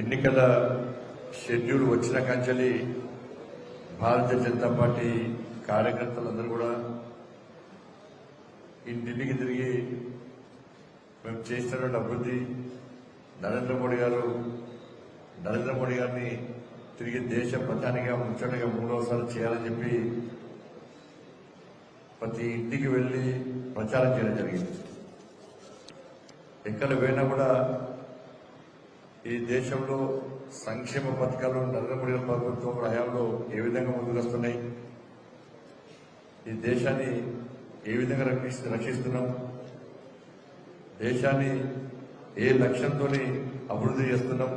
ఎన్నికల షెడ్యూల్ వచ్చిన కంచెలి భారతీయ జనతా పార్టీ కార్యకర్తలందరూ కూడా ఇంటింటికి తిరిగి మేము చేస్తున్న అభివృద్ధి నరేంద్ర మోడీ గారిని తిరిగి దేశ ప్రధానిగా ముఖ్యంగా మూడవసారి చేయాలని చెప్పి ప్రతి ఇంటికి వెళ్లి ప్రచారం చేయడం జరిగింది. ఎక్కడ పోయినా కూడా ఈ దేశంలో సంక్షేమ పథకాలు నరేంద్ర మోడీ ప్రభుత్వం హయాంలో ఏ విధంగా ముందుకు వస్తున్నాయి, ఈ దేశాన్ని ఏ విధంగా రక్షిస్తున్నాం, దేశాన్ని ఏ లక్ష్యంతో అభివృద్ధి చేస్తున్నాం,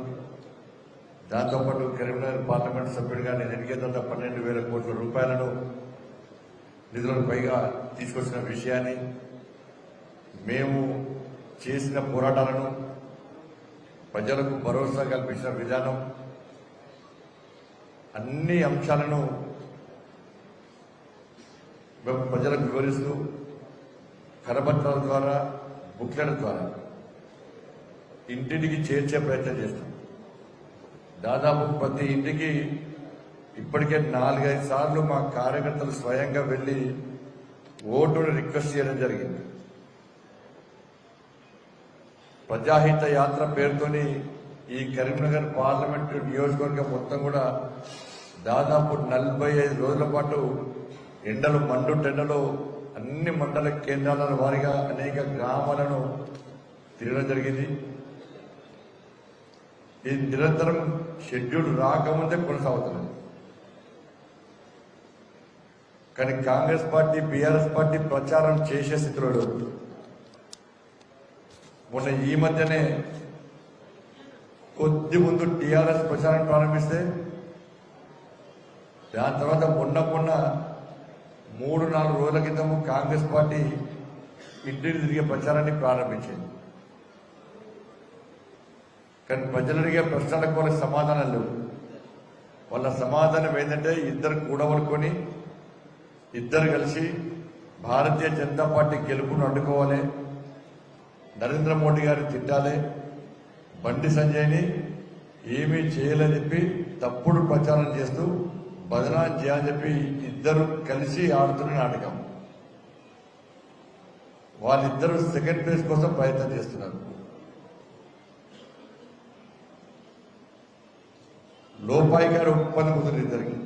దాంతోపాటు కరీంనగర్ పార్లమెంట్ సభ్యుడిగా నేను ఎన్నికైన 12,000 కోట్ల రూపాయలను నిధులకు పైగా తీసుకొచ్చిన విషయాన్ని, మేము చేసిన పోరాటాలను, ప్రజలకు భరోసా కల్పించిన విధానం, అన్ని అంశాలను ప్రజలకు వివరిస్తూ కరపత్రాల ద్వారా, బుక్లెట్ల ద్వారా ఇంటింటికి చేర్చే ప్రయత్నం చేస్తాం. దాదాపు ప్రతి ఇంటికి ఇప్పటికే 4-5 సార్లు మా కార్యకర్తలు స్వయంగా వెళ్లి ఓటును రిక్వెస్ట్ చేయడం జరిగింది. ప్రజాహిత యాత్ర పేరుతోని ఈ కరీంనగర్ పార్లమెంటు నియోజకవర్గం మొత్తం కూడా దాదాపు 45 రోజుల పాటు ఎండలు మండుటెండలో అన్ని మండల కేంద్రాల వారీగా అనేక గ్రామాలను తిరగడం జరిగింది. ఇది నిరంతరం షెడ్యూల్ రాకముందే కొనసాగుతున్నది. కానీ కాంగ్రెస్ పార్టీ, బీఆర్ఎస్ పార్టీ ప్రచారం చేసే స్థితిలో మొన్న ఈ మధ్యనే కొద్ది ముందు టీఆర్ఎస్ ప్రచారం ప్రారంభిస్తే దాని తర్వాత మొన్న 3-4 రోజుల క్రితం కాంగ్రెస్ పార్టీ ఇంటిని తిరిగే ప్రచారాన్ని ప్రారంభించింది. కానీ ప్రజలు అడిగే ప్రశ్నలకు వాళ్ళకి సమాధానం లేవు. వాళ్ళ సమాధానం ఏంటంటే ఇద్దరు కూడబడుకొని ఇద్దరు కలిసి భారతీయ జనతా పార్టీ గెలుపును అడ్డుకోవాలి, నరేంద్ర మోడీ గారిని తిట్టాలి, బండి సంజయ్ని ఏమీ చేయలేని చెప్పి తప్పుడు ప్రచారం చేస్తూ బదనాం చేయాలని చెప్పి ఇద్దరు కలిసి ఆడుతున్న నాటకం. వాళ్ళిద్దరూ సెకండ్ ప్లేస్ కోసం ప్రయత్నం చేస్తున్నారు. లోపాయికారి ఒప్పందం కుదిరి ఇద్దరికి.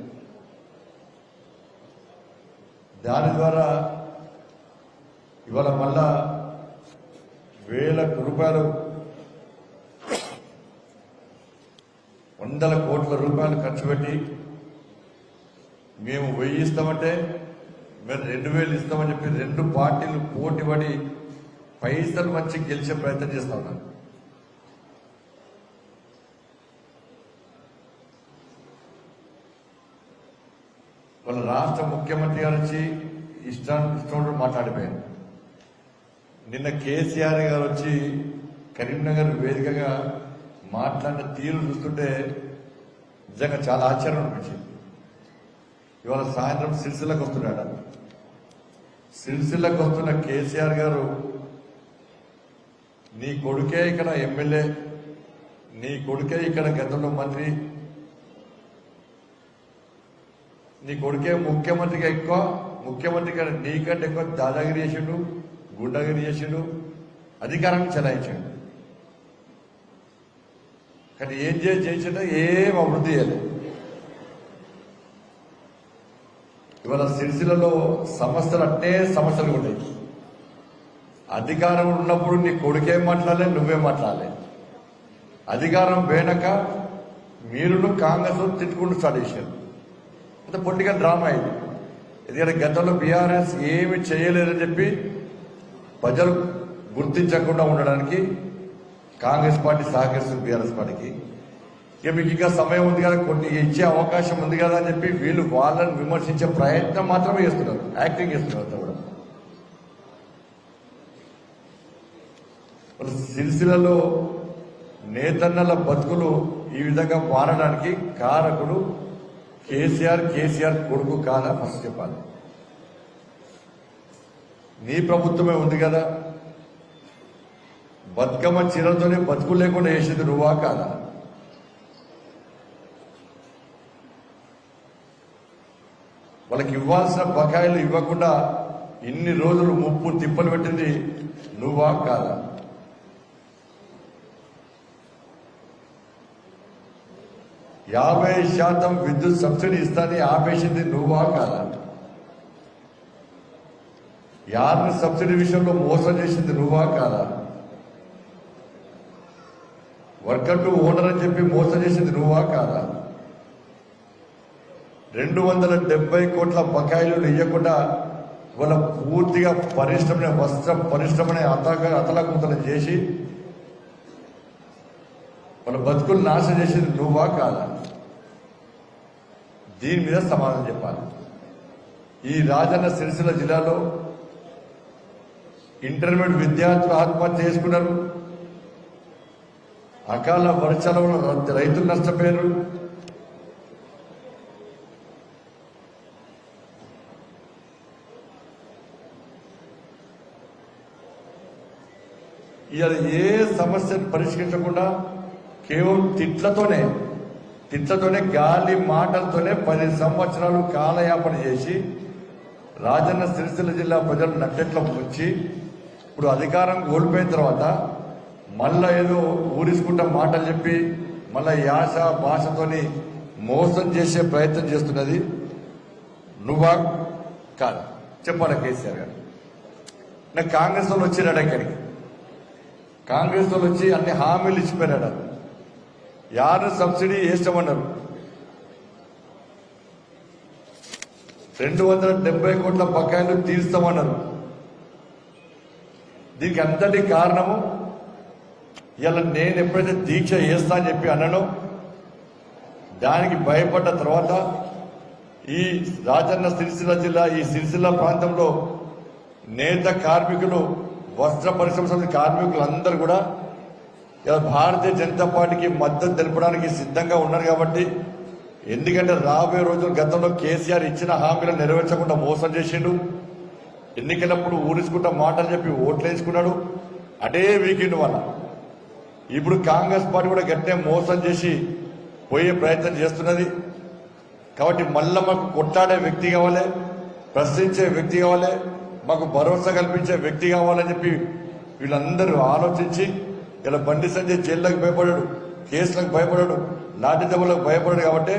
దాని ద్వారా ఇవాళ మళ్ళా 1,000 రూపాయలు, 100 కోట్ల రూపాయలు ఖర్చు పెట్టి మేము 1000 ఇస్తామంటే మేము 2,000 ఇస్తామని చెప్పి 2 పార్టీలు పోటీపడి పైసలు మంచి గెలిచే ప్రయత్నం చేస్తా ఉన్నారు. వాళ్ళ రాష్ట్ర ముఖ్యమంత్రి గారు వచ్చి ఇష్టం మాట్లాడిపోయారు. నిన్న కేసీఆర్ గారు వచ్చి కరీంనగర్ వేదికగా మాట్లాడిన తీరు చూస్తుంటే నిజంగా చాలా ఆశ్చర్యం అనిపించింది. ఇవాళ సాయంత్రం సిరిసిల్లకు వస్తున్నాడు. సిరిసిల్లకు వస్తున్న కేసీఆర్ గారు, నీ కొడుకే ఇక్కడ ఎమ్మెల్యే, నీ కొడుకే ఇక్కడ గతంలో మంత్రి, నీ కొడుకే ముఖ్యమంత్రిగా ఎక్కువ, ముఖ్యమంత్రి కంటే నీకంటే ఎక్కువ దాదాగిరి చేసిండు, గుండాగిరి చేసిండు, అధికారాన్ని చెలాయించాడు. కానీ ఏం చేసిండో ఏం అభివృద్ధి చేయలేదు. ఇవాళ సిరిసిల్లలో సమస్యలు అట్టే సమస్యలు ఉన్నాయి. అధికారం ఉన్నప్పుడు నీ కొడుకేం మాట్లాడలే, నువ్వేం మాట్లాడలే. అధికారం పోయినాక మీరును కాంగ్రెస్ తిట్టుకుంటూ స్టార్ట్ చేశారు. అంత పొలిటికల్ డ్రామా ఇది. ఎందుకంటే గతంలో బీఆర్ఎస్ ఏమి చేయలేదని చెప్పి ప్రజలు గుర్తించకుండా ఉండడానికి కాంగ్రెస్ పార్టీ సహకరిస్తుంది బీఆర్ఎస్ పార్టీకి. ఇక మీకు ఇంకా సమయం ఉంది కదా, కొన్ని ఇచ్చే అవకాశం ఉంది కదా అని చెప్పి వీళ్ళు వాళ్ళని విమర్శించే ప్రయత్నం మాత్రమే చేస్తున్నారు, యాక్టింగ్ చేస్తున్నారు. కూడా సిరిసిల్లలో నేతన్నల బతుకులు ఈ విధంగా మారడానికి కారకుడు కేసీఆర్ కొడుకు కాదా? ఫస్ట్ చెప్పాలి. నీ ప్రభుత్వమే ఉంది కదా, బతుకమ్మ చీరలతోనే బతుకు లేకుండా చేసేది నువ్వా కాదా? వాళ్ళకి ఇవ్వాల్సిన బకాయిలు ఇవ్వకుండా ఇన్ని రోజులు ముప్పు తిప్పలు పెట్టింది నువ్వా కాదా? యాభై శాతం విద్యుత్ సబ్సిడీ ఇస్తాని ఆపేసింది నువ్వా కాదా? యార్ని సబ్సిడీ విషయంలో మోసం చేసింది నువ్వా కాదా? వర్కర్ టు ఓనర్ అని చెప్పి మోసం చేసింది నువ్వా కాదా? 270 కోట్ల బకాయిలు ఇవ్వకుండా వాళ్ళ పూర్తిగా పరిశ్రమని వస్త్ర పరిశ్రమని అతలాకుతలం చేసి వాళ్ళ బతుకులు నాశనం చేసింది నువ్వా కాదా? దీని మీద సమాధానం చెప్పాలి. ఈ రాజన్న సిరిసిల్ల జిల్లాలో ఇంటర్మీడియట్ విద్యార్థులు ఆత్మహత్య చేసుకున్నారు. అకాల వర్షాల వల్ల రైతులు నష్టపోయారు. ఇవాళ ఏ సమస్యను పరిష్కరించకుండా కేవలం తిట్లతోనే గాలి మాటలతోనే 10 సంవత్సరాలు కాలయాపన చేసి రాజన్న సిరిసిల్ల జిల్లా ప్రజలు నట్టెట్ల ముంచి ఇప్పుడు అధికారం కోల్పోయిన తర్వాత మళ్ళా ఏదో ఊరించుకుంటా మాటలు చెప్పి మళ్ళా యాస భాషతోని మోసం చేసే ప్రయత్నం చేస్తున్నది నువ్వా కాదు? చెప్పాలి కేసీఆర్ గారు. నాకు కాంగ్రెస్ వాళ్ళు వచ్చినాడు, ఇక్కడికి కాంగ్రెస్ వాళ్ళు వచ్చి అన్ని హామీలు ఇచ్చిపోయినాడు. యారు సబ్సిడీ వేస్తామన్నారు, 270 కోట్ల బకాయిలు తీర్స్తామన్నారు. దీనికి అంతటి కారణము ఇలా నేను ఎప్పుడైతే దీక్ష చేస్తా అని చెప్పి అన్నానో దానికి భయపడ్డ తర్వాత ఈ రాజన్న సిరిసిల్ల జిల్లా ఈ సిరిసిల్ల ప్రాంతంలో నేత కార్మికులు వస్త్ర పరిశ్రమ కార్మికులు అందరూ కూడా భారతీయ జనతా పార్టీకి మద్దతు తెలపడానికి సిద్ధంగా ఉన్నారు. కాబట్టి ఎందుకంటే రాబోయే రోజులు గతంలో కేసీఆర్ ఇచ్చిన హామీలను నెరవేర్చకుండా మోసం చేసిండు. ఎన్నికలప్పుడు ఊరించుకుంటా మాటలు చెప్పి ఓట్లు వేసుకున్నాడు. అదే వీకెండ్ వల్ల ఇప్పుడు కాంగ్రెస్ పార్టీ కూడా గట్టే మోసం చేసి పోయే ప్రయత్నం చేస్తున్నది. కాబట్టి మళ్ళా మాకు కొట్లాడే వ్యక్తి కావాలి, ప్రశ్నించే వ్యక్తి కావాలి, మాకు భరోసా కల్పించే వ్యక్తి కావాలని చెప్పి వీళ్ళందరూ ఆలోచించి ఇలా బండి సంజయ్ జైల్లోకి భయపడాడు, కేసులకు భయపడాడు, లాఠీ దెబ్బలకు భయపడాడు. కాబట్టి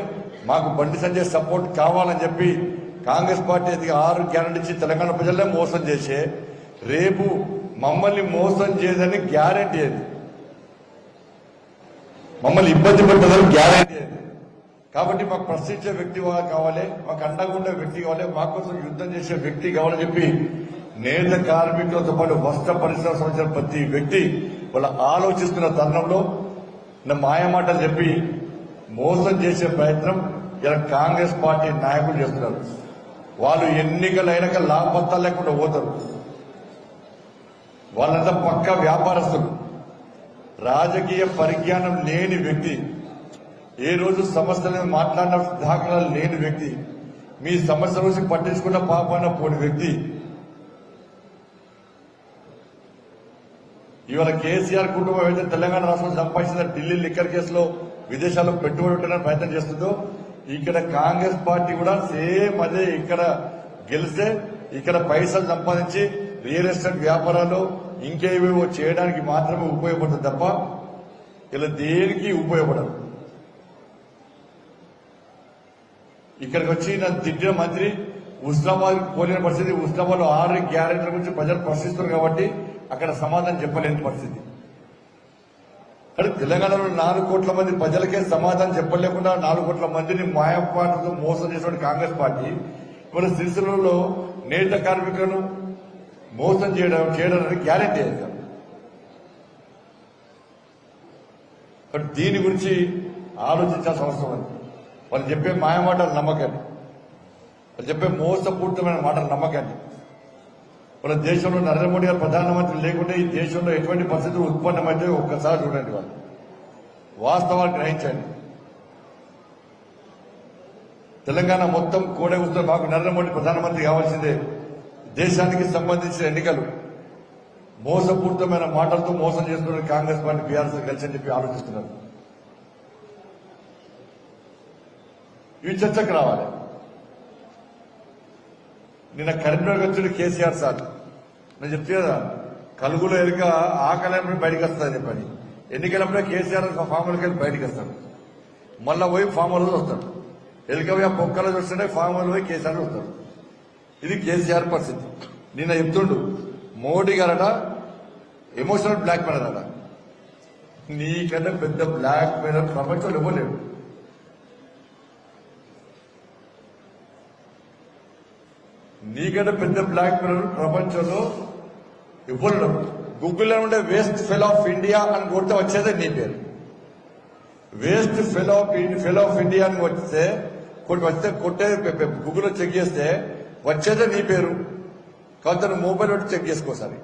మాకు బండి సంజయ్ సపోర్ట్ కావాలని చెప్పి కాంగ్రెస్ పార్టీ 6 గ్యారెంటీ ఇచ్చి తెలంగాణ ప్రజలనే మోసం చేసే రేపు మమ్మల్ని మోసం చేయదని గ్యారెంటీ అది, మమ్మల్ని ఇబ్బంది పెట్టదని గ్యారెంటీ అది. కాబట్టి మాకు ప్రశ్నించే వ్యక్తి కావాలి, మాకు అండగా ఉండే వ్యక్తి కావాలి, మా కోసం యుద్ధం చేసే వ్యక్తి కావాలని చెప్పి నేత కార్మికులతో పాటు వస్త్ర పరిశ్రమ సంబంధించిన ప్రతి వ్యక్తి వాళ్ళు ఆలోచిస్తున్న తరుణంలో మాయమాటలు చెప్పి మోసం చేసే ప్రయత్నం ఇలా కాంగ్రెస్ పార్టీ నాయకులు చేస్తున్నారు. వాళ్ళు ఎన్నికలైనాక లాభపత్తాలు లేకుండా పోతారు. వాళ్ళంతా పక్కా వ్యాపారస్తులు, రాజకీయ పరిజ్ఞానం లేని వ్యక్తి, ఏ రోజు సమస్యలను మాట్లాడిన దాఖలాలు లేని వ్యక్తి, మీ సమస్య రోజు పట్టించుకున్న పాపాన పోని వ్యక్తి. ఇవాళ కేసీఆర్ కుటుంబం అయితే తెలంగాణ రాష్ట్రంలో సంపాదించిన ఢిల్లీ లిక్కర్ కేసులో విదేశాల్లో పెట్టుబడి పెట్టడానికి ప్రయత్నం చేస్తుందో ఇక్కడ కాంగ్రెస్ పార్టీ కూడా సేమ్ అదే. ఇక్కడ గెలిస్తే ఇక్కడ పైసలు సంపాదించి రియల్ ఎస్టేట్ వ్యాపారాలు ఇంకేవేవో చేయడానికి మాత్రమే ఉపయోగపడుతుంది తప్ప ఇలా దేనికి ఉపయోగపడదు. ఇక్కడికి వచ్చి నన్ను తిట్టిన మంత్రి ఉస్మానాబాద్ పోలిన పరిస్థితి, ఉస్మానాబాద్ 6 గ్యారెంటీల గురించి ప్రజలు ప్రశ్నిస్తున్నారు కాబట్టి అక్కడ సమాధానం చెప్పలేని పరిస్థితి. కానీ తెలంగాణలో 4 కోట్ల మంది ప్రజలకే సమాధానం చెప్పలేకుండా 4 కోట్ల మందిని మాయపాటలతో మోసం చేసిన కాంగ్రెస్ పార్టీ మన సిరిసిల్లలో నేత కార్మికులను మోసం చేయడానికి గ్యారెంటీ అయింది. కానీ దీని గురించి ఆలోచించాల్సిన అవసరం ఉంది. వాళ్ళు చెప్పే మాయమాటలు నమ్మకండి, వాళ్ళు చెప్పే మోసపూరితమైన మాటలు నమ్మకండి. మన దేశంలో నరేంద్ర మోడీ గారు ప్రధానమంత్రి లేకుంటే ఈ దేశంలో ఎటువంటి పరిస్థితులు ఉత్పన్నమైతే ఒక్కసారి చూడండి. వాళ్ళు వాస్తవాలు గ్రహించండి. తెలంగాణ మొత్తం కోడే వస్తే మాకు నరేంద్ర మోడీ ప్రధానమంత్రి కావాల్సిందే. దేశానికి సంబంధించిన ఎన్నికలు మోసపూరితమైన మాటలతో మోసం చేస్తున్నారు కాంగ్రెస్ పార్టీ, బీఆర్ఎస్ కలిసి అని చెప్పి ఆలోచిస్తున్నారు. ఇవి చర్చకు రావాలి. నిన్న కరీంనగర్ వచ్చాడు కేసీఆర్ సార్. నేను చెప్తే కదా కలుగులో ఎరుక ఆకలేనప్పుడు బయటకు వస్తుందని చెప్పని, ఎన్నికలప్పుడే కేసీఆర్ ఫామ్ హౌస్కి వెళ్ళి బయటకు వస్తాడు, మళ్ళా పోయి ఫామ్ హౌస్ వస్తాడు. ఎలుక పోయి ఆ పొక్కలో చూస్తుంటే ఫామ్ హౌస్ పోయి కేసీఆర్ వస్తాడు. ఇది కేసీఆర్ పరిస్థితి. నిన్న చెప్తుండు మోడీ గారట ఎమోషనల్ బ్లాక్ మెయిలర్ అట. నీకన్నా పెద్ద బ్లాక్ మెయిలర్ ప్రపంచంలో ఇవ్వలేడు. నీకన్నా పెద్ద బ్లాక్ మెయిలర్ ప్రపంచంలో ఇవ్వలేడు. గూగుల్లో ఉండే వేస్ట్ ఫెలో ఆఫ్ ఇండియా అని కొడితే వచ్చేదే నీ పేరు. వేస్ట్ ఫెలో ఆఫ్ ఇండియా అని వస్తే కొట్టే గూగుల్లో చెక్ చేస్తే వచ్చేదే నీ పేరు. కాబట్టి నువ్వు మొబైల్ పెట్టి చెక్ చేసుకోసారి.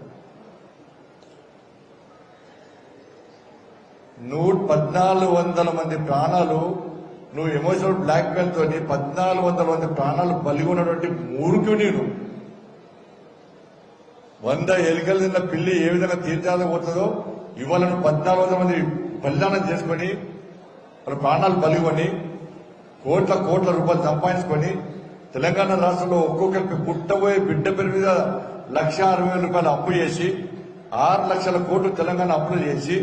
1400 మంది ప్రాణాలు నువ్వు ఎమోషనల్ బ్లాక్ మెయిల్ తోని 1400 మంది ప్రాణాలు బలిగొన్నటువంటి మూర్ఖుడు నేను. 100 ఎలుకలు తిన్న పిల్లి ఏ విధంగా తీర్చాలని పోతుందో ఇవాళ 1400 మంది బలిదానం చేసుకొని వాళ్ళ ప్రాణాలు బలిగొని కోట్ల రూపాయలు సంపాదించుకొని తెలంగాణ రాష్ట్రంలో ఒక్కొక్కరికి పుట్టబోయే బిడ్డ పేరు మీద 1,60,000 రూపాయలు అప్పు చేసి 6 లక్షల కోట్లు తెలంగాణ అప్పులు చేసి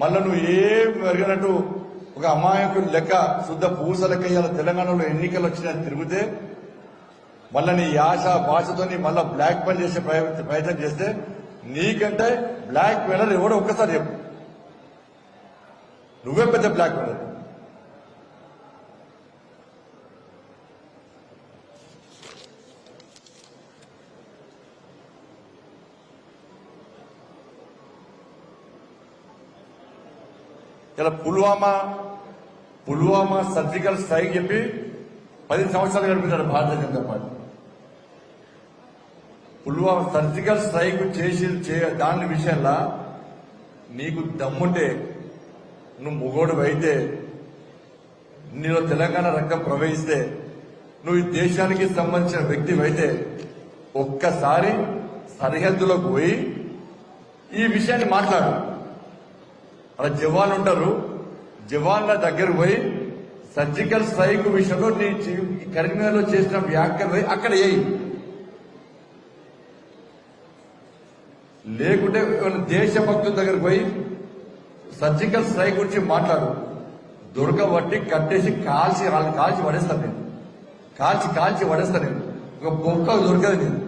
మళ్ళా నువ్వు ఏం అడిగినట్టు ఒక అమాయకుడు లెక్క శుద్ధ పూస లెక్క ఇవాళ తెలంగాణలో ఎన్నికలు వచ్చినా తిరిగితే మళ్ళా నీ ఆశ భాషతో మళ్ళా బ్లాక్ మెయిల్ చేసే ప్రయత్నం చేస్తే నీకంటే బ్లాక్ మెయిలర్ ఎవడో ఒక్కసారి చెప్పు. నువ్వే పెద్ద బ్లాక్ మెయిలర్. ఇలా పుల్వామా సర్జికల్ స్ట్రైక్ చెప్పి 10 సంవత్సరాలు గడిపించారు Bharatiya Janata party. Pulwama surgical strike దాని విషయంలో నీకు దమ్ముంటే నువ్వు మొగోడు అయితే నీలో తెలంగాణ రక్తం ప్రవహిస్తే నువ్వు ఈ దేశానికి సంబంధించిన వ్యక్తి అయితే ఒక్కసారి సరిహద్దులోకి పోయి ఈ విషయాన్ని మాట్లాడు. అలా జవాన్లు ఉంటారు, జవాన్ల దగ్గర పోయి సర్జికల్ స్ట్రైక్ విషయంలో నీ కరీంనగర్లో చేసిన వ్యాఖ్యలు అక్కడ వేయి. లేకుంటే దేశభక్తుల దగ్గరకు పోయి సర్జికల్ స్ట్రైక్ గురించి మాట్లాడు. దొరకబట్టి కట్టేసి వాళ్ళని కాల్చి పడేస్తాను నేను. కాల్చి పడేస్తాను నేను. ఒక బొక్క దొరకదు నేను.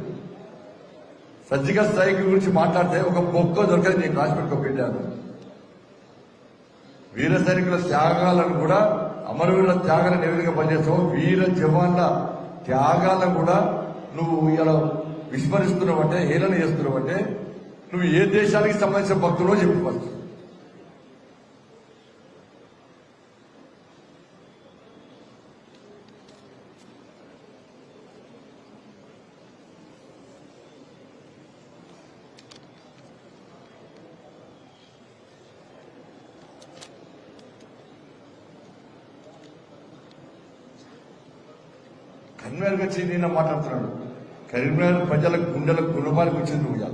సర్జికల్ స్ట్రైక్ గురించి మాట్లాడితే ఒక బొక్క దొరకదు నేను. రాసిపెట్టుకో పెట్టాను. వీర సైనికుల త్యాగాలను కూడా, అమరవీరుల త్యాగాలను ఏ విధంగా పనిచేస్తావు, వీర జవాన్ల త్యాగాలను కూడా నువ్వు ఇలా విస్మరిస్తున్నావంటే, హేళన చేస్తున్నావంటే నువ్వు ఏ దేశానికి సంబంధించిన భక్తులో చెప్పుకోవచ్చు. కరీంనగర్కి వచ్చి నేను మాట్లాడుతున్నాడు. కరీంనగర్ ప్రజల గుండెలకు గుణపాలకు వచ్చింది నువ్వు.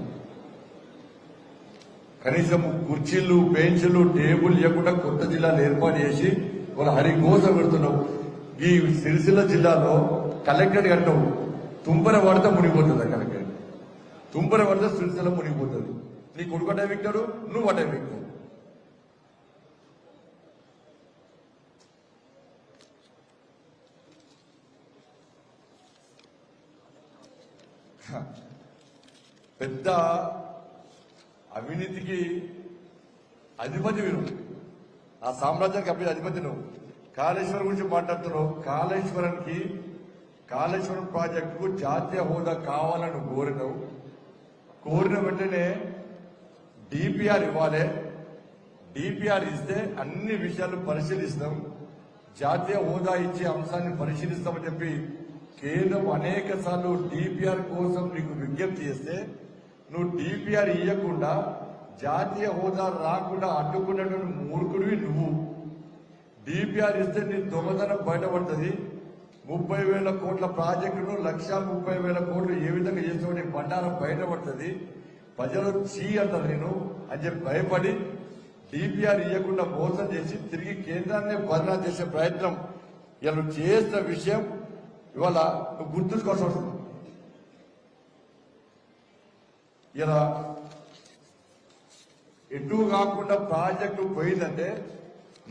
కనీసం కుర్చీలు, బెంచ్లు, టేబుల్ ఇవ్వకుండా కొత్త జిల్లాలు ఏర్పాటు చేసి ఒక హరిఘోష పెడుతున్నావు. ఈ సిరిసిల్ల జిల్లాలో కలెక్టరేట్ కట్టావు. తుంపర పడితే మునిగిపోతుంది. కలెక్టరేట్ తుంపర పడితే సిరిసిల్ల మునిగిపోతుంది. నీ కొడుకు అటే విక్టాడు, నువ్వు అటే విక్టావు. పెద్ద అవినీతికి అధిపతి నువ్వు. ఆ సామ్రాజ్యానికి అధిపతి నువ్వు. కాళేశ్వరం గురించి మాట్లాడుతున్నావు. కాళేశ్వరం ప్రాజెక్టుకు జాతీయ హోదా కావాలని కోరినావు. కోరిన వెంటనే డిపిఆర్ ఇవ్వాలి. డిపిఆర్ ఇస్తే అన్ని విషయాలు పరిశీలిస్తాం, జాతీయ హోదా ఇచ్చే అంశాన్ని పరిశీలిస్తామని చెప్పి కేంద్రం అనేక సార్లు డిపిఆర్ కోసం నీకు విజ్ఞప్తి చేస్తే నువ్వు డిపిఆర్ ఇవ్వకుండా జాతీయ హోదా రాకుండా అడ్డుకున్నటువంటి మూర్ఖుడివి నువ్వు. డిపిఆర్ ఇస్తే నీ దొంగతనం బయటపడుతుంది. 30,000 కోట్ల ప్రాజెక్టును 1,30,000 కోట్లు ఏ విధంగా చేస్తావు, నీ బండారం బయటపడుతుంది. ప్రజలు చీ అంటారు నేను అని చెప్పి భయపడి డిపిఆర్ ఇవ్వకుండా మోసం చేసి తిరిగి కేంద్రాన్ని బదనా చేసే ప్రయత్నం ఇలా చేసిన విషయం ఇవాళ గుర్తుంచుకోవాల్సి వస్తుంది. ఇలా ఎటు కాకుండా ప్రాజెక్టు పోయిందంటే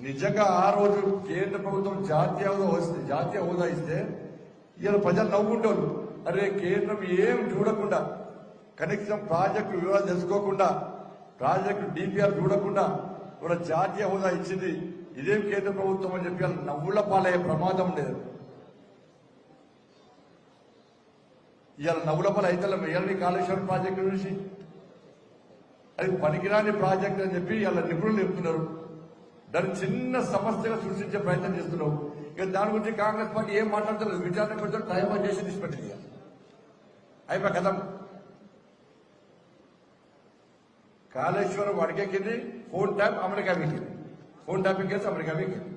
నిజంగా ఆ రోజు కేంద్ర ప్రభుత్వం జాతీయ హోదా ఇస్తే ఇలా ప్రజలు నవ్వుకుంటారు. అరే కేంద్రం ఏం చూడకుండా కనీసం ప్రాజెక్టు వివరాలు తెలుసుకోకుండా ప్రాజెక్టు డిపిఆర్ చూడకుండా కూడా జాతీయ హోదా ఇచ్చింది, ఇదేం కేంద్ర ప్రభుత్వం అని చెప్పి నవ్వుల పాలయ్యే ప్రమాదం లేదు. ఇవాళ నవ్వుల పాలు అయితే ఇవాళ కాళేశ్వరం ప్రాజెక్టు చూసి అది పనికిరాని ప్రాజెక్ట్ అని చెప్పి ఇలా నిపుణులు చెప్తున్నారు. దాన్ని చిన్న సమస్యగా సృష్టించే ప్రయత్నం చేస్తున్నావు. ఇక దాని గురించి కాంగ్రెస్ పార్టీ ఏం మాట్లాడుతున్నారు, విచారణ కొంచెం టైం చేసి తీసుపెట్టింది అయిపోయి కదా. కాళేశ్వరం అడిగెక్కింది, ఫోన్ ట్యాప్ అమెరికా ఎక్కింది, ఫోన్ ట్యాపింగ్ కేసు అమెరికా ఎక్కింది.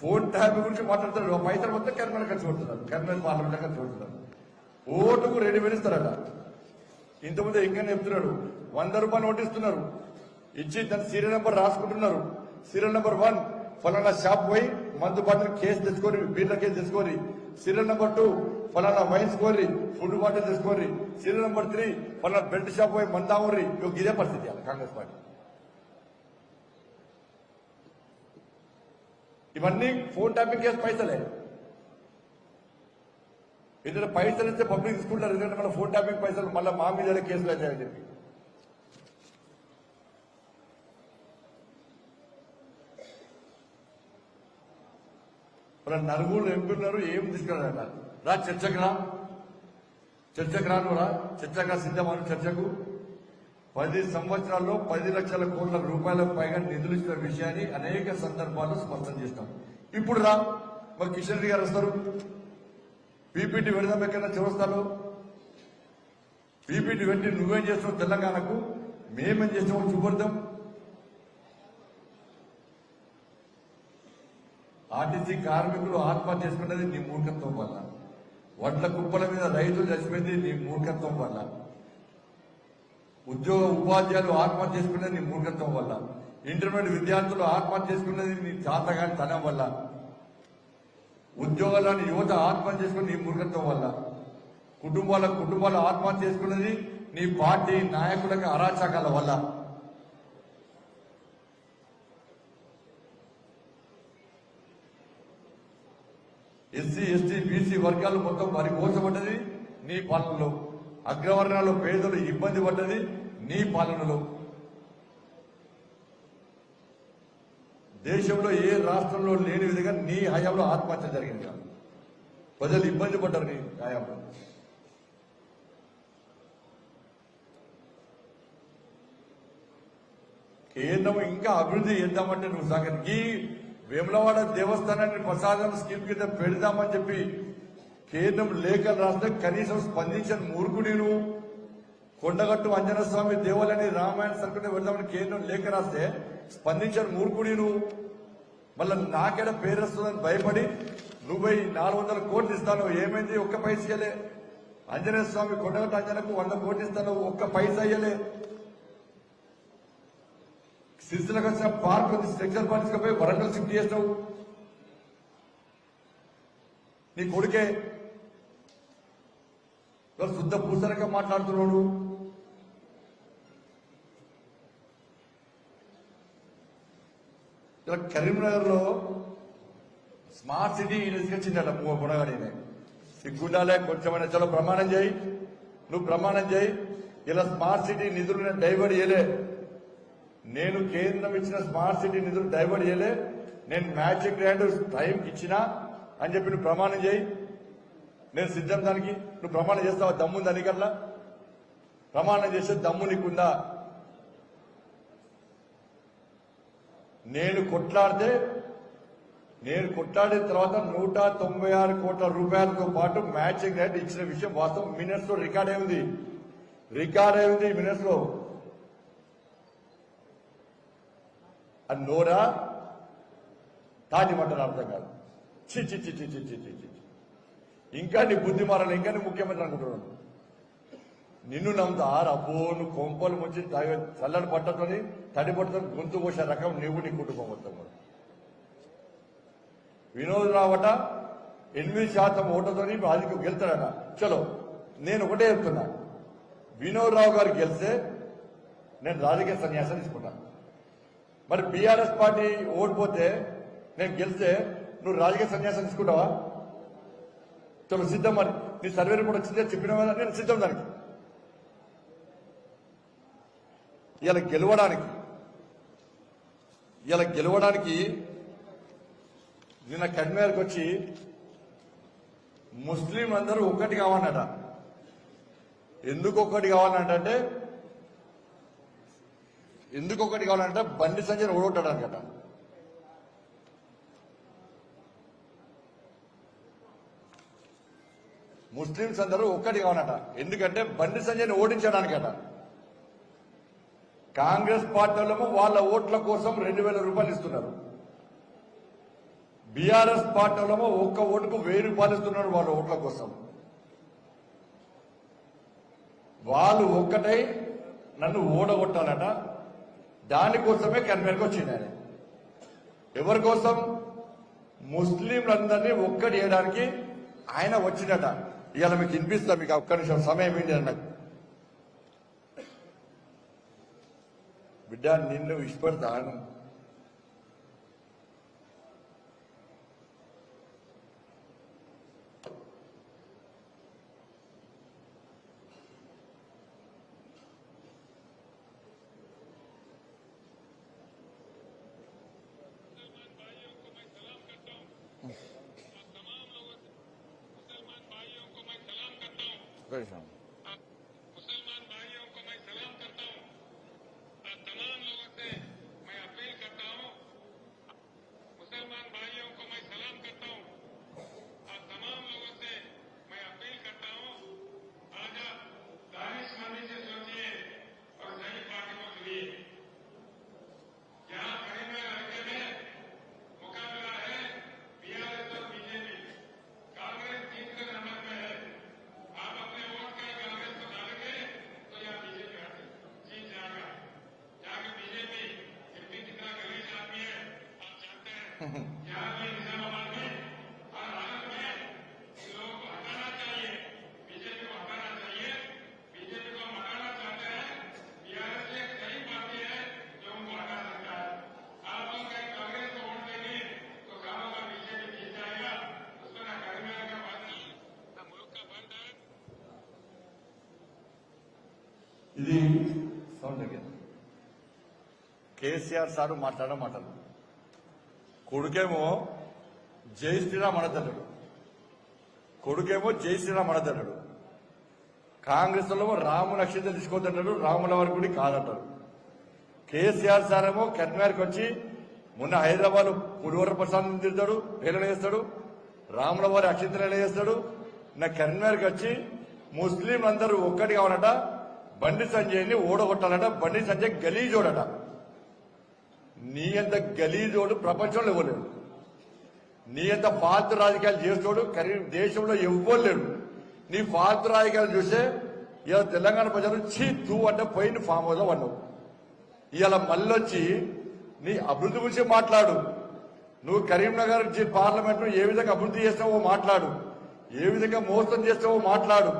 ఫోన్ ట్యాప్ గురించి మాట్లాడుతున్నారు, పైసలు మొత్తం కర్నూలు ఖర్చు పెడుతున్నారు, కర్నూలు పార్లమెంట్ ఖర్చు పెడుతున్నారు. ఓటుకు 2,000 ఇస్తారట. ఇంతకుముందు ఇంకా చెప్తున్నాడు, 100 రూపాయలు నోటు ఇస్తున్నారు, ఇచ్చి దాని సీరియల్ నెంబర్ రాసుకుంటున్నారు. సీరియల్ నెంబర్ 1 ఫలానా షాప్ పోయి మందు బాటిల్ కేసు తెచ్చుకోరి, బీర్ల కేసు తెచ్చుకోరి. సీరియల్ నెంబర్ 2 ఫలానా వైన్స్ కోరి, ఫుడ్ బాటిల్ తెచ్చుకోరి. సీరియల్ నెంబర్ 3 ఫలానా బెల్ట్ షాప్ పోయి మందామూరి. ఇదే పరిస్థితి కాంగ్రెస్ పార్టీ. ఇవన్నీ ఫోన్ ట్యాపింగ్ కేసు పైసలే. ఎందుకంటే పైసలు ఇస్తే పబ్లిక్ తీసుకుంటారు, ఎందుకంటే మన ఫోన్ ట్యాపింగ్ పైసలు మళ్ళీ మా మీద కేసులు అవుతాయని చెప్పి. మన నలుగురు ఎంపీలున్నారు, ఏం తీసుకురాట రా చర్చకు రా, చర్చకు రాను రా, చర్చగా సిద్ధమాను చర్చకు. 10 సంవత్సరాల్లో 10 లక్షల కోట్ల రూపాయలకు పైగా నిధులు ఇచ్చిన విషయాన్ని అనేక సందర్భాల్లో స్పష్టం చేస్తాం. ఇప్పుడు రా, మరి కిషన్ రెడ్డి గారు వస్తారు, పీపీటీ పెడదాం ఎక్కడైనా చివరిస్తాలో. పీపీటీ పెట్టి నువ్వేం చేస్తావు తెలంగాణకు, మేమేం చేస్తామో చూపడతాం. ఆర్టీసీ కార్మికులు ఆత్మహత్య చేసుకున్నది నీ మూర్ఖత్వం వల్ల, వడ్ల కుప్పల మీద రైతులు చచ్చిపోయింది నీ మూర్ఖత్వం వల్ల, ఉపాధ్యాయులు ఆత్మహత్య చేసుకున్నది నీ మూర్ఖత్వం వల్ల, ఇంటర్మీడియట్ విద్యార్థులు ఆత్మహత్య చేసుకున్నది నీ చాతగాని తనం వల్ల, ఉద్యోగాలను యువత ఆత్మహత్య చేసుకుని నీ మూర్ఖత్వం వల్ల, కుటుంబాలు ఆత్మహత్య చేసుకున్నది నీ పార్టీ నాయకులకు అరాచకాల వల్ల. ఎస్సీ ఎస్టీ బీసీ వర్గాలు మొత్తం మరి మోసపడ్డది నీ పాలనలో, అగ్రవర్ణాలు పేదలు ఇబ్బంది పడ్డది నీ పాలనలో. దేశంలో ఏ రాష్ట్రంలో లేని విధంగా నీ హయాంలో ఆత్మహత్య జరిగింది కాదు, ప్రజలు ఇబ్బంది పడ్డారు నీ హయాంలో. కేంద్రం ఇంకా అభివృద్ధి చేద్దామంటే నువ్వు సాగర్ ఈ వేములవాడ దేవస్థానాన్ని ప్రసాదం స్కీమ్ కింద పెడదామని చెప్పి కేంద్రం లేఖలు రాస్తే కనీసం స్పందించిన మూర్ఖుడి నువ్వు. కొండగట్టు అంజన స్వామి దేవాలయాన్ని రామాయణ సర్కుని వెళ్దామని కేంద్రం లేఖ రాస్తే స్పందించిన మూర్ఖుడి నువ్వు. మళ్ళీ నాకేడ పేరు వస్తుందని భయపడి నువ్వు 400 కోట్లు ఇస్తాను, ఏమైంది? ఒక్క పైస ఇయ్యలే. ఆంజనేయ స్వామి కొండగట్టు అంజనకు 100 కోట్లు ఇస్తాను, ఒక్క పైసా ఇయ్యలే. సిరిసిలకు వచ్చిన పార్క్ ఉంది, స్ట్రక్చర్ పార్క్స్ పోయి వరంగల్ షిఫ్ట్ చేస్తావు. నీ కొడుకే శుద్ధ పూసరక మాట్లాడుతున్నాడు. ఇలా కరీంనగర్ లో స్మార్ట్ సిటీ తీసుకొచ్చిందట గుణగాడిని. సిగ్గుండాలే కొంచెమైనా. చలో ప్రమాణం చేయి, నువ్వు ప్రమాణం చేయి. ఇలా స్మార్ట్ సిటీ నిధులు నేను డైవర్ట్ చేయలే, నేను కేంద్రం ఇచ్చిన స్మార్ట్ సిటీ నిధులు డైవర్ట్ చేయలే, నేను మ్యాజిక్ గ్రాండ్ టైంకి ఇచ్చినా అని చెప్పి నువ్వు ప్రమాణం చేయి. నేను సిద్ధం దానికి. నువ్వు ప్రమాణం చేస్తావా? దమ్ముందా నీకల్లా? ప్రమాణం చేసే దమ్ము నీకుందా? నేను కొట్లాడిన తర్వాత 196 కోట్ల రూపాయలతో పాటు మ్యాచింగ్ గ్రాంట్ ఇచ్చిన విషయం వాస్తవం. మినిట్స్ లో రికార్డ్ అయింది మినిట్స్ లో. అది నోరా తాటి మంటలు అర్థం కాదు. చి చి చి చి చి చి చి. ఇంకా నీ బుద్ధి మారాలి, ఇంకా నీ ముఖ్యమంత్రి అనుకుంటున్నాను. నిన్ను నమ్ముతా అబ్బో నువ్వు కొంపలు ముంచి చల్లడి పట్టతోని తడి పట్టుకొని గొంతు పోసే రకం నువ్వు నీ కుటుంబం మొత్తం. వినోద్ రావట 8% ఓట్లతోని అది గెలుతాడట. చలో నేను ఒకటే చెప్తున్నా, వినోద్ రావు గారు గెలిస్తే నేను రాజకీయ సన్యాసం తీసుకుంటాను. మరి బీఆర్ఎస్ పార్టీ ఓడిపోతే నేను గెలిస్తే నువ్వు రాజకీయ సన్యాసం తీసుకుంటావా? చలో సిద్ధం, మరి నీ సర్వే రిపోర్ట్ వచ్చిందే చెప్పిన నేను సిద్ధం దానికి. ఇలా గెలవడానికి నిన్న కన్వేర్కి వచ్చి ముస్లింలందరూ ఒక్కటి కావాలన్నట. ఎందుకు ఒక్కటి కావాలంటే బండి సంజయ్ ఓడగొట్టడానికట. ముస్లింస్ అందరూ ఒక్కటి కావాలట. ఎందుకంటే బండి సంజయ్ని ఓడించడానికట. కాంగ్రెస్ పార్టీలో వాళ్ళ ఓట్ల కోసం 2,000 రూపాయలు ఇస్తున్నారు. బీఆర్ఎస్ పార్టీలో ఒక్క ఓటుకు 1,000 రూపాయలు ఇస్తున్నారు వాళ్ళ ఓట్ల కోసం. వాళ్ళు ఒక్కటై నన్ను ఓడగొట్టాలట. దానికోసమే కన్వేర్కి వచ్చింది ఆయన. ఎవరి కోసం? ముస్లింలందరినీ ఒక్కటి చేయడానికి ఆయన వచ్చినట. ఇవాళ మీకు వినిపిస్తా, మీకు ఒక్క నిమిషం సమయం ఏంటి అన్నది. బిడ్డ నిన్ను ఇష్టపడతాను. मुसलमान भाइयों को मैं सलाम करता हूँ और तमाम लोगों से मैं अपील करता हूँ। मुसलमान भाइयों को मैं सलाम करता हूँ और तमाम लोगों से मैं अपील करता हूँ। आज आप दानिशमंदी से सोचिए और सही पार्टी को चुनिए। यहाँ करीमनगर हल्के में मुकाबला है बीआरएस और बीजेपी। कांग्रेस 3 नंबर में है। आप अपने वोट का कांग्रेस को डालेंगे तो यहाँ बीजेपी जीत जाएगा। यहाँ बीजेपी एमपी कितना गरीब आदमी है आप जानते हैं। यहाँ भी निजामाबाद में और भारत में इन लोगों को हटाना चाहिए, बीजेपी को हटाना चाहिए। बीजेपी को हम हटाना चाहते हैं। बीआरएस एक सही पार्टी है जो उनको हटा सकता है। आप लोग कहीं कांग्रेस को वोट देंगे तो कानों का बीजेपी जीत जाएगा। उसमें ना करीमनगर का बात नहीं, ना मुल्क का बंद है। ఇది సౌండ్ దగ్గర కేసీఆర్ సారు మాట్లాడడం మాటలు. కొడుకేమో జై శ్రీరామ్ అనదన్నాడు. కాంగ్రెస్ లో రాము నక్షత్రం తీసుకోవద్దన్నాడు. రాముల వారి గుడి కాదంటారు. కేసీఆర్ సార్ ఏమో కన్వేర్కి వచ్చి మొన్న హైదరాబాద్ పులివర ప్రసాద్ తిడతాడు, పేలన చేస్తాడు. రాముల వారి అక్షంతలు చేస్తాడు. నా కన్వేర్కి వచ్చి ముస్లిం అందరూ ఒక్కటి కావాలట. బండి సంజయ్ని ఓడగొట్టాలట. బండి సంజయ్ గలీజోడట. నీ అంత గలీజోడు ప్రపంచంలో ఇవ్వలేడు. నీ అంత ఫాల్తు రాజకీయాలు చేస్తోడు దేశంలో ఇవ్వలేడు. నీ ఫాల్తు రాజకీయాలు చూసే ఇలా తెలంగాణ ప్రజలు చీ తూ అంటే పోయిన ఫామ్ హౌస్ లో అన్నావు. ఇలా మళ్ళొచ్చి నీ అభివృద్ధి గురించి మాట్లాడు. నువ్వు కరీంనగర్ పార్లమెంట్ ఏ విధంగా అభివృద్ధి చేస్తావో మాట్లాడు. ఏ విధంగా మోసం చేస్తావో మాట్లాడు.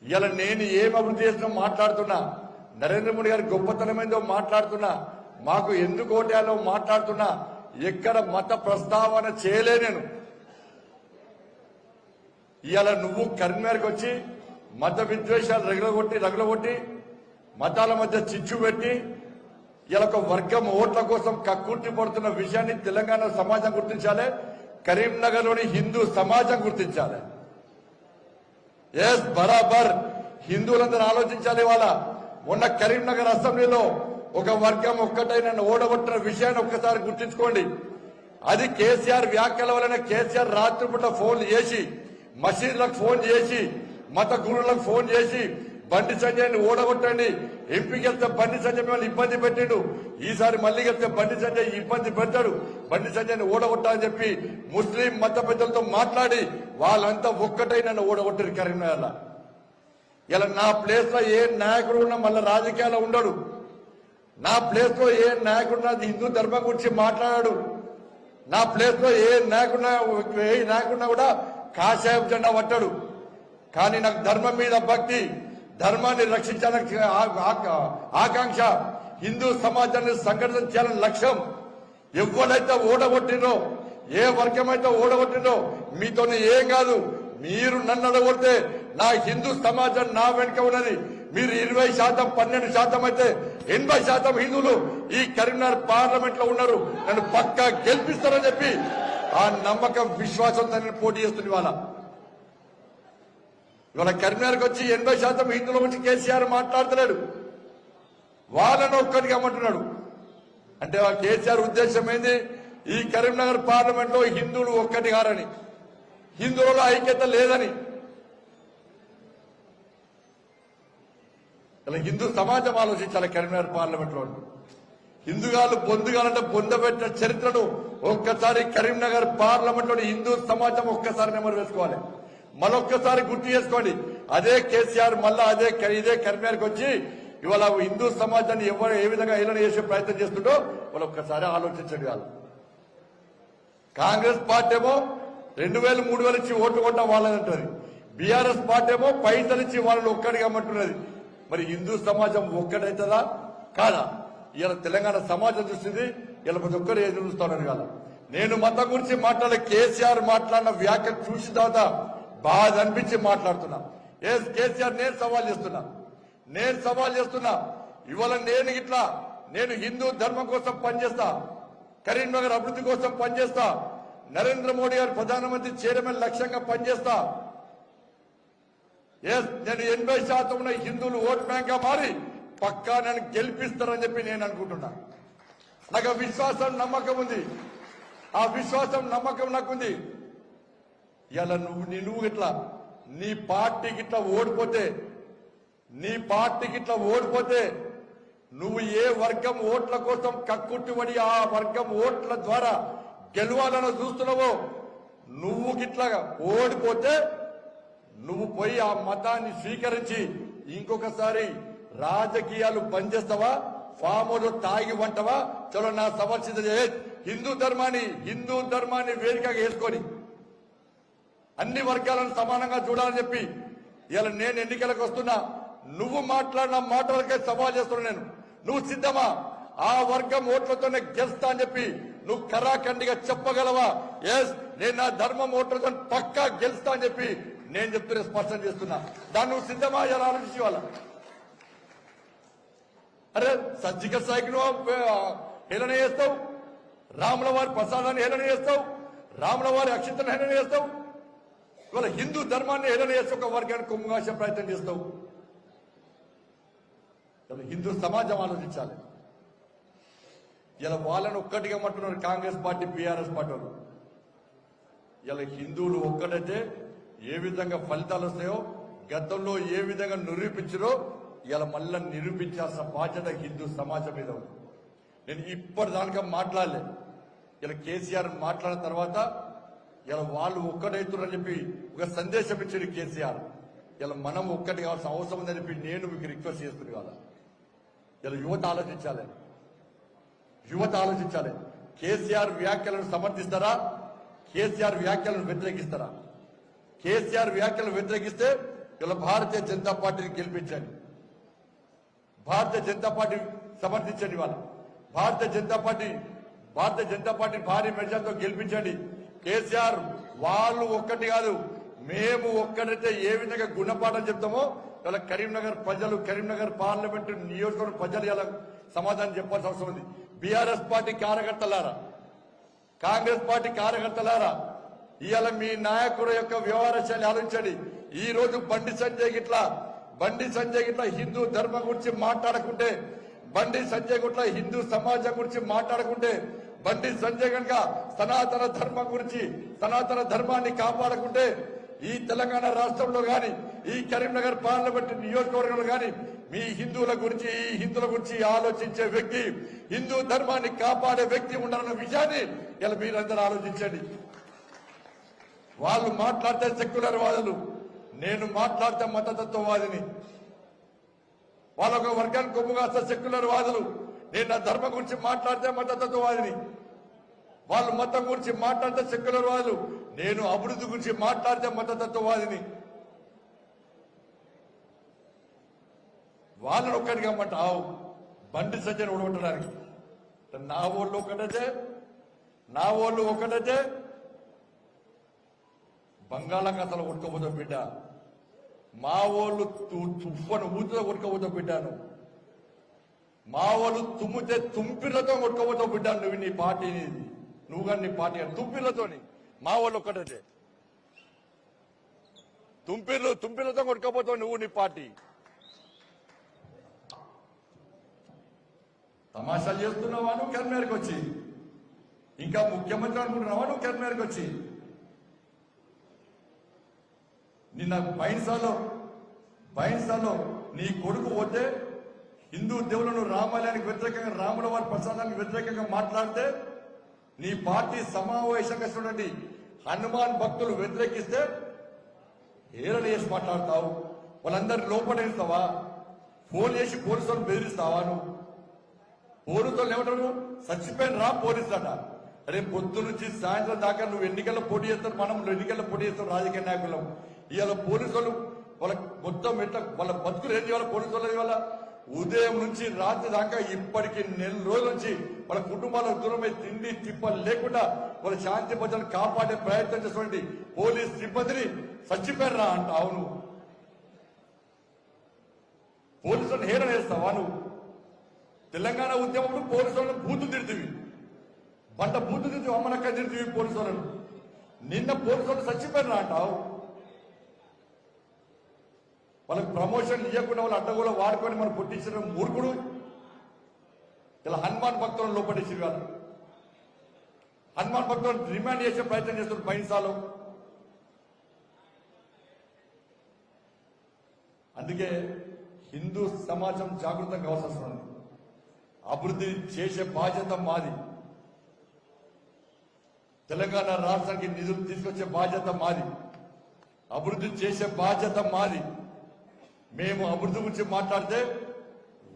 ఇలా నేను ఏం అభివృద్ధి చేసినా మాట్లాడుతున్నా. నరేంద్ర మోడీ గారి గొప్పతనమైందో మాట్లాడుతున్నా. మాకు ఎందుకు ఓటేయాలో మాట్లాడుతున్నా. ఎక్కడ మత ప్రస్తావన చేయలే నేను. ఇలా నువ్వు కరీంనగర్కి వచ్చి మత విద్వేషాలు రగలగొట్టి మతాల మధ్య చిచ్చు పెట్టి ఇలా ఒక వర్గం ఓట్ల కోసం కక్కుర్తి పడుతున్న విషయాన్ని తెలంగాణ సమాజం గుర్తించాలి. కరీంనగర్లోని హిందూ సమాజం గుర్తించాలి. ఎస్ బరాబర్ హిందువులందరూ ఆలోచించాలి. వాళ్ళ మొన్న కరీంనగర్ అసెంబ్లీలో ఒక వర్గం ఒక్కటై నన్ను ఓడగొట్టిన విషయాన్ని ఒక్కసారి గుర్తించుకోండి. అది కేసీఆర్ వ్యాఖ్యల వలన కేసీఆర్ రాత్రిపూట ఫోన్ చేసి మసీదులకు ఫోన్ చేసి మత గురువులకు ఫోన్ చేసి బండి సంజయ్ని ఓడగొట్టండి, ఎంపీకి వెళ్తే బండి సంజయ్ మిమ్మల్ని ఇబ్బంది పెట్టిండు, ఈసారి మళ్లీ వెళ్తే బండి సంజయ్ ఇబ్బంది పెడతాడు, బండి సంజయ్ని ఓడగొట్టాలని చెప్పి ముస్లిం మత పెద్దలతో మాట్లాడి వాళ్ళంతా ఒక్కటై నన్ను ఓడగొట్టారు కరీంనగర్లో. ఇలా నా ప్లేస్ లో ఏ నాయకుడు ఉన్నా మళ్ళీ రాజకీయాల్లో ఉండడు. నా ప్లేస్ లో ఏ నాయకుడున్నా హిందూ ధర్మం గురించి మాట్లాడాడు. నా ప్లేస్ లో ఏ నాయకుడున్నా కూడా కాషాయం జెండా పట్టాడు. కానీ నాకు ధర్మం మీద భక్తి, ధర్మాన్ని రక్షించాలని ఆకాంక్ష, హిందూ సమాజాన్ని సంఘటన చేయాలని లక్ష్యం. ఎవరైతే ఓడగొట్టినో, ఏ వర్గమైతే ఓడగొట్టినో మీతోనే ఏం కాదు. మీరు నన్ను అడగొడితే నా హిందూ సమాజం నా వెనుక ఉన్నది. మీరు 20%, 12% అయితే 80% హిందువులు ఈ కరీంనగర్ పార్లమెంట్ లో ఉన్నారు. నన్ను పక్కా గెలిపిస్తారని చెప్పి ఆ నమ్మకం, విశ్వాసంతో నేను పోటీ చేస్తుంది. ఇవాళ కరీంనగర్కి వచ్చి 80% హిందువుల గురించి కేసీఆర్ మాట్లాడతలేడు. వాళ్ళను ఒక్కడికి అమ్మంటున్నాడు. అంటే కేసీఆర్ ఉద్దేశం ఏంది? ఈ కరీంనగర్ పార్లమెంట్ లో హిందువులు ఒక్కటి కారని, హిందువులలో ఐక్యత లేదని. ఇలా హిందూ సమాజం ఆలోచించాలి. కరీంనగర్ పార్లమెంట్ లో హిందుగాలు బొందుగాలంటే బొందబెట్టిన చరిత్రను ఒక్కసారి కరీంనగర్ పార్లమెంట్ లోని హిందూ సమాజం ఒక్కసారి నెమరు వేసుకోవాలి. మరొక్కసారి గుర్తు చేసుకోండి. అదే కేసీఆర్ మళ్ళా ఇదే కరీంనగర్కి వచ్చి ఇవాళ హిందూ సమాజాన్ని ఎవరు ఏ విధంగా ఏలన చేసే ప్రయత్నం చేస్తుండో వాళ్ళు ఒక్కసారి ఆలోచించండి. వాళ్ళు కాంగ్రెస్ పార్టీ ఏమో 2000, 3000 ఇచ్చి ఓట్లు కొట్టడం వాళ్ళదంటది. బీఆర్ఎస్ పార్టీ ఏమో పైసలు ఇచ్చి వాళ్ళని ఒక్కడిగా అమ్మంటున్నది. మరి హిందూ సమాజం ఒక్కటైతుందా కాదా? ఇలా తెలంగాణ సమాజం చూస్తుంది. ఇలా ప్రతి ఒక్కరు ఎదురు చూస్తున్నారు కాదు. నేను మతం గురించి మాట్లాడే కేసీఆర్ మాట్లాడిన వ్యాఖ్య చూసిన తర్వాత బాధ అనిపించి మాట్లాడుతున్నా. కేసీఆర్ నేను సవాల్ చేస్తున్నా. ఇవాళ నేను హిందూ ధర్మం కోసం పనిచేస్తా, కరీంనగర్ అభివృద్ధి కోసం పనిచేస్తా, నరేంద్ర మోడీ గారు ప్రధానమంత్రి చేయడమే లక్ష్యంగా పనిచేస్తా. నేను 80% ఉన్న హిందువులు ఓట్ బ్యాంక్ గా మారి పక్కా నన్ను గెలిపిస్తారని చెప్పి నేను అనుకుంటున్నా. నాకు విశ్వాసం, నమ్మకం ఉంది. ఆ విశ్వాసం, నమ్మకం నాకుంది. ఇలా నువ్వు ఇట్లా నీ పార్టీకి ఇట్లా ఓడిపోతే నువ్వు ఏ వర్గం ఓట్ల కోసం కక్కుట్టుబడి ఆ వర్గం ఓట్ల ద్వారా గెలవాలని చూస్తున్నావో, నువ్వు గిట్లా ఓడిపోతే నువ్వు పోయి ఆ మతాన్ని స్వీకరించి ఇంకొకసారి రాజకీయాలు బంద్ చేస్తావా? ఫాములు తాగి వంటవా? చలో నా సమర్శిత హిందూ ధర్మాన్ని వేదికగా వేసుకొని అన్ని వర్గాలను సమానంగా చూడాలని చెప్పి ఇలా నేను ఎన్నికలకు వస్తున్నా. నువ్వు మాట్లాడిన మాటలకే సవాల్ చేస్తున్నా. నువ్వు సిద్ధమా? ఆ వర్గం ఓట్లతోనే గెలుస్తా అని చెప్పి నువ్వు కరాఖండిగా చెప్పగలవా? ఎస్, నేను నా ధర్మం ఓట్లతో పక్కా గెలుస్తా అని చెప్పి నేను చెప్తూనే స్పష్టం చేస్తున్నా. దాన్ని నువ్వు సిద్ధమా? ఇలా ఆలోచించి వాళ్ళ అరే సజ్జిక సాయికి హేళన చేస్తావు, రాముల వారి ప్రసాదాన్ని హేళన చేస్తావు, రాముల వారి అక్షింతను హేళన చేస్తావు. ఇవాళ హిందూ ధర్మాన్ని హేళన చేస్తే ఒక వర్గాన్ని కొమ్ముగాసే ప్రయత్నం చేస్తావు. హిందూ సమాజం ఆలోచించాలి. ఇలా వాళ్ళని ఒక్కటిగా అంటున్నారు కాంగ్రెస్ పార్టీ, బీఆర్ఎస్ పార్టీ వాళ్ళు. ఇలా హిందువులు ఒక్కటైతే ఏ విధంగా ఫలితాలు వస్తాయో, గతంలో ఏ విధంగా నిరూపించారో ఇలా మళ్ళా నిరూపించాల్సిన బాధ్యత హిందూ సమాజం మీద ఉంది. నేను ఇప్పటిదానికా మాట్లాడలే. ఇలా కేసీఆర్ మాట్లాడిన తర్వాత ఇలా వాళ్ళు ఒక్కటవుతున్నారని చెప్పి ఒక సందేశం ఇచ్చాడు కేసీఆర్. ఇలా మనం ఒక్కటి కావాల్సిన అవసరం ఉందని చెప్పి నేను మీకు రిక్వెస్ట్ చేస్తుంది కదా. ఇలా యువత ఆలోచించాలి. కేసీఆర్ వ్యాఖ్యలను సమర్థిస్తారా? కేసీఆర్ వ్యాఖ్యలను వ్యతిరేకిస్తారా? కేసీఆర్ వ్యాఖ్యలను వ్యతిరేకిస్తే ఇలా భారతీయ జనతా పార్టీని గెలిపించండి. భారతీయ జనతా పార్టీ సమర్థించండి. వాళ్ళు భారతీయ జనతా పార్టీ భారీ మెజార్టీతో గెలిపించండి. కేసీఆర్ వాళ్ళు ఒక్కటి కాదు, మేము ఒక్కడైతే ఏ విధంగా గుణపాఠం చెప్తామో ఇలా కరీంనగర్ ప్రజలు, కరీంనగర్ పార్లమెంటు నియోజకవర్గం ప్రజలు ఇలా సమాధానం చెప్పాల్సిన అవసరం ఉంది. బీఆర్ఎస్ పార్టీ కార్యకర్తలారా, కాంగ్రెస్ పార్టీ కార్యకర్తలారా, ఇవాళ మీ నాయకుడు యొక్క వ్యవహార శైలి ఆలోచించండి. ఈ రోజు బండి సంజయ్ గిట్లా హిందూ ధర్మం గురించి మాట్లాడకుంటే, బండి సంజయ్ గిట్లా హిందూ సమాజం గురించి మాట్లాడకుంటే, బండి సంజయ్ కనుక సనాతన ధర్మం గురించి, సనాతన ధర్మాన్ని కాపాడకుంటే ఈ తెలంగాణ రాష్ట్రంలో గాని, ఈ కరీంనగర్ పార్లమెంట్ నియోజకవర్గంలో గాని మీ హిందువుల గురించి ఆలోచించే వ్యక్తి, హిందూ ధర్మాన్ని కాపాడే వ్యక్తి ఉండాలన్న విషయాన్ని ఇలా మీరందరూ ఆలోచించండి. వాళ్ళు మాట్లాడితే సెక్యులర్ వాదులు, నేను మాట్లాడితే మతతత్వవాదిని. వాళ్ళొక వర్గాన్ని కొమ్ముగాస్తే సెక్యులర్ వాదులు, నేను నా ధర్మం గురించి మాట్లాడితే మతతత్వవాదిని. వాళ్ళు మతం గురించి మాట్లాడితే సెక్యులర్ వాదులు, నేను అభివృద్ధి గురించి మాట్లాడితే మతతత్వవాదిని. వాళ్ళని ఒక్కడిగా అమ్మంటావు బండి సంజయ్ ఓడగొట్టడానికి. నా వాళ్ళు ఒకటైతే బంగాళాఖాతంలో కొట్టుకోబోతావు బిడ్డ. మా వాళ్ళు తుఫ్ఫను ఊతిలో కొట్టుకోబోతావు బిడ్డాను. మా వాళ్ళు తుమ్మితే తుంపిళ్లతో కొట్టుకోబోతావు బిడ్డ. నువ్వు నీ పార్టీని నువ్వు కానీ నీ పార్టీ తుంపిళ్లతోని మా వాళ్ళు ఒక్కటైతే తుంపిళ్లతో కొట్టుకోబోతావు నువ్వు నీ పార్టీ. తమాషాలు చేస్తున్నావా నువ్వు కరీంనగర్కి వచ్చి? ఇంకా ముఖ్యమంత్రి అనుకుంటున్నావా నువ్వు కరీంనగర్కి వచ్చి? నిన్న బైన్సాలో నీ కొడుకు పోతే హిందూ దేవులను రామాలయానికి వ్యతిరేకంగా రాముల వారి ప్రసాదానికి వ్యతిరేకంగా మాట్లాడితే నీ పార్టీ సమావేశంగా చూడండి హనుమాన్ భక్తులు వ్యతిరేకిస్తే ఏరలు చేసి మాట్లాడతావు. వాళ్ళందరినీ లోపడేస్తావా? ఫోన్ చేసి పోలీసులను బెదిరిస్తావా? నువ్వు పోలీసులు ఏమంటారు? చచ్చిపోయిన రా పోలీసులు అట. అరే పొద్దు నుంచి సాయంత్రం దాకా నువ్వు ఎన్నికల్లో పోటీ చేస్తావు, మనం ఎన్నికల్లో పోటీ చేస్తాం రాజకీయ నాయకులం. ఇవాళ పోలీసులు వాళ్ళ మొత్తం ఎట్లా వాళ్ళ బతుకులు ఏంటి? వాళ్ళ పోలీసులు ఇవాళ ఉదయం నుంచి రాత్రి దాకా ఇప్పటికి 4 రోజుల నుంచి వాళ్ళ కుటుంబాలకు దూరమై తిండి తిప్పలు లేకుండా వాళ్ళ శాంతి భద్రతను కాపాడే ప్రయత్నం చేసినటువంటి పోలీస్ సిబ్బందిని చచ్చిపోయారా అంట. అవును, పోలీసులను హేళన చేస్తావా నువ్వు? తెలంగాణ ఉద్యమంలో పోలీసులను బూతులు తిడుతుంది, బూతులు తిడుతూ అమ్మనక్క తిడుతుంది పోలీసులను. నిన్న పోలీసులను చచ్చిపోయారా అంటావు. వాళ్ళకి ప్రమోషన్ ఇవ్వకుండా వాళ్ళు అడ్డగోలు వాడుకొని మనం పుట్టించిన మూర్ఖుడు. ఇలా హనుమాన్ భక్తులను లోపడేసి వాళ్ళు హనుమాన్ భక్తులను రిమాండ్ చేసే ప్రయత్నం చేస్తున్నారు బైన్సాలో. అందుకే హిందూ సమాజం జాగృతం కావాల్సి వస్తుంది. అభివృద్ధి చేసే బాధ్యత మాది. తెలంగాణ రాష్ట్రానికి నిధులు తీసుకొచ్చే బాధ్యత మాది. అభివృద్ధి చేసే బాధ్యత మాది. మేము అభివృద్ధి గురించి మాట్లాడితే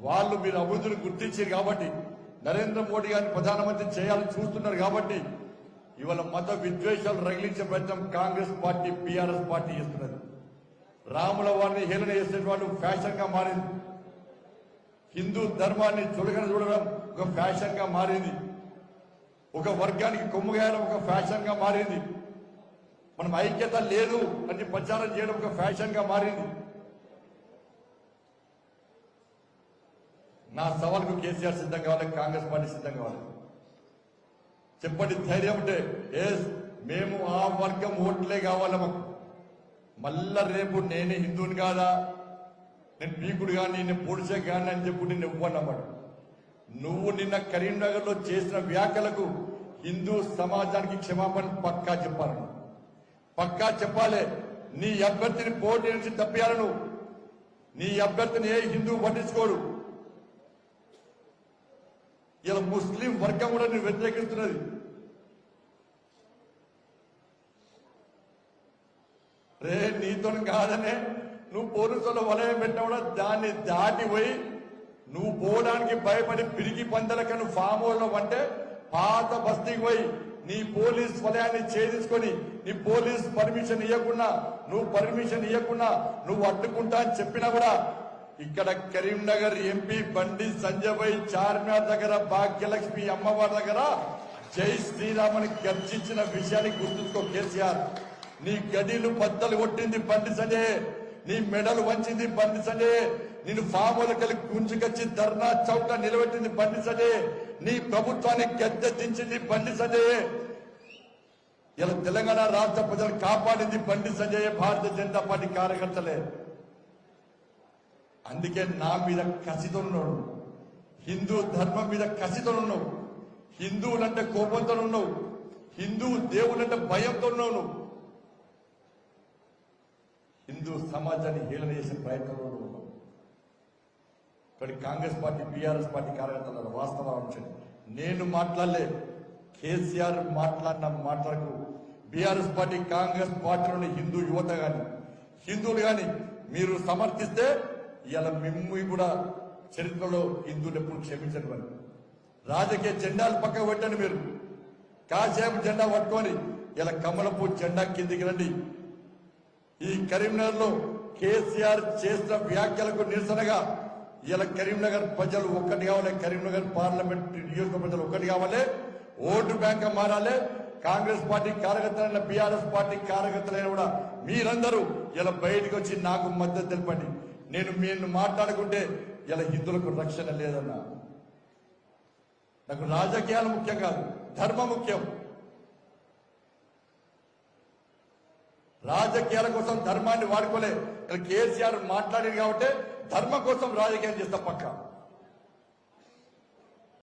వాళ్ళు మీరు అభివృద్ధిని గుర్తించారు కాబట్టి, నరేంద్ర మోడీ గారిని ప్రధానమంత్రి చేయాలని చూస్తున్నారు కాబట్టి ఇవాళ మత విద్వేషాలు రగిలించే ప్రయత్నం కాంగ్రెస్ పార్టీ బీఆర్ఎస్ పార్టీ చేస్తున్నది. రాముల వారిని హేళన చేసే వాళ్ళు ఫ్యాషన్ గా మారింది. హిందూ ధర్మాన్ని చులకన చూడడం ఒక ఫ్యాషన్ గా మారింది. ఒక వర్గానికి కొమ్ముగాయడం ఒక ఫ్యాషన్ గా మారింది. మనం ఐక్యత లేదు అని ప్రచారం చేయడం ఒక ఫ్యాషన్ గా మారింది. నా సవాల్కు కేసీఆర్ సిద్ధం కావాలి, కాంగ్రెస్ పార్టీ సిద్ధం కావాలి. చెప్పండి, ధైర్యం ఉంటే మేము ఆ వర్గం ఓట్లే కావాలి మాకు. మళ్ళా రేపు నేనే హిందువుని కాదా, నేను పీకుడు కానీ నేను పొడిచే కానీ అని చెప్పు నిన్ను ఇవ్వనన్నాడు. నువ్వు నిన్న కరీంనగర్ లో చేసిన వ్యాఖ్యలకు హిందూ సమాజానికి క్షమాపణ పక్కా చెప్పాలి. పక్కా చెప్పాలి. నీ అభ్యర్థిని పోటీ నుంచి తప్పియాలి. నువ్వు నీ అభ్యర్థిని ఏ హిందువు పట్టించుకోడు. ఇలా ముస్లిం వర్గం కూడా నేను వ్యతిరేకిస్తున్నది. రే నీతో కాదనే నువ్వు పోలీసుల వలయం పెట్టినా కూడా దాన్ని దాటిపోయి నువ్వు పోవడానికి భయపడి పిరికి పందలకి నువ్వు ఫామ్ హౌస్లో అంటే పాత బస్తీకి పోయి నీ పోలీస్ వలయాన్ని ఛేదించుకొని నీ పోలీస్ పర్మిషన్ ఇవ్వకుండా నువ్వు అడ్డుకుంటా అని చెప్పినా కూడా ఇక్కడ కరీంనగర్ ఎంపీ బండి సంజయ్ భాయ్ చార్మినార్ దగ్గర భాగ్యలక్ష్మి అమ్మవారి దగ్గర జై శ్రీరామని గర్జించిన విషయాన్ని గుర్తుంచుకో కేసీఆర్. నీ గడిలు బద్దలు కొట్టింది బండి సంజయ్, నీ మెడలు వంచింది బండి సంజయ్, నిన్ను ఫాములకెళ్ళి గుంజుకొచ్చి ధర్నా చౌక నిలబెట్టింది బండి సంజయ్, నీ ప్రభుత్వాన్ని గద్దె దించింది బండి సంజయ్. ఇలా తెలంగాణ రాష్ట్ర ప్రజలు కాపాడింది బండి సంజయ్, భారతీయ జనతా పార్టీ కార్యకర్తలే. అందుకే నా మీద కసితో ఉన్నాడు, హిందూ ధర్మం మీద కసితో ఉన్నావు, హిందువులంటే కోపంతో ఉన్నావు, హిందూ దేవులంటే భయంతో ఉన్నావు. నువ్వు హిందూ సమాజాన్ని హేళన చేసే ప్రయత్నంలో ఉన్నావు. ఇక్కడ కాంగ్రెస్ పార్టీ బీఆర్ఎస్ పార్టీ కార్యకర్తల వాస్తవం ఉంచండి. నేను మాట్లాడలే, కేసీఆర్ మాట్లాడిన మాటలకు బీఆర్ఎస్ పార్టీ కాంగ్రెస్ పార్టీలోని హిందూ యువత గాని హిందువులు గాని మీరు సమర్థిస్తే ఇలా మిమ్మల్ని కూడా చరిత్రలో హిందువులు ఎప్పుడు క్షమించండి. మరి రాజకీయ జెండాలు పక్కకు పెట్టండి. మీరు కాసేపు జెండా పట్టుకొని ఇలా కమలపూ జెండా కిందికి రండి. ఈ కరీంనగర్ లో కేసీఆర్ చేసిన వ్యాఖ్యలకు నిరసనగా ఇలా కరీంనగర్ ప్రజలు ఒక్కటి కావాలి, కరీంనగర్ పార్లమెంట్ నియోజకవర్గ ప్రజలు ఒక్కటి కావాలి, ఓటు బ్యాంక్ మారాలి. కాంగ్రెస్ పార్టీ కార్యకర్తలైన బీఆర్ఎస్ పార్టీ కార్యకర్తలైన కూడా మీరందరూ ఇలా బయటకు వచ్చి నాకు మద్దతు తెలపండి. మీరు మాట్లాడుకుంటే ఇలా హిందువులకు రక్షణ లేదన్నా. నాకు రాజకీయాలు ముఖ్యం కాదు, ధర్మం ముఖ్యం. రాజకీయాల కోసం ధర్మాన్ని వాడుకోలే. కేసీఆర్ మాట్లాడింది కాబట్టి ధర్మం కోసం రాజకీయం చేస్తా పక్క.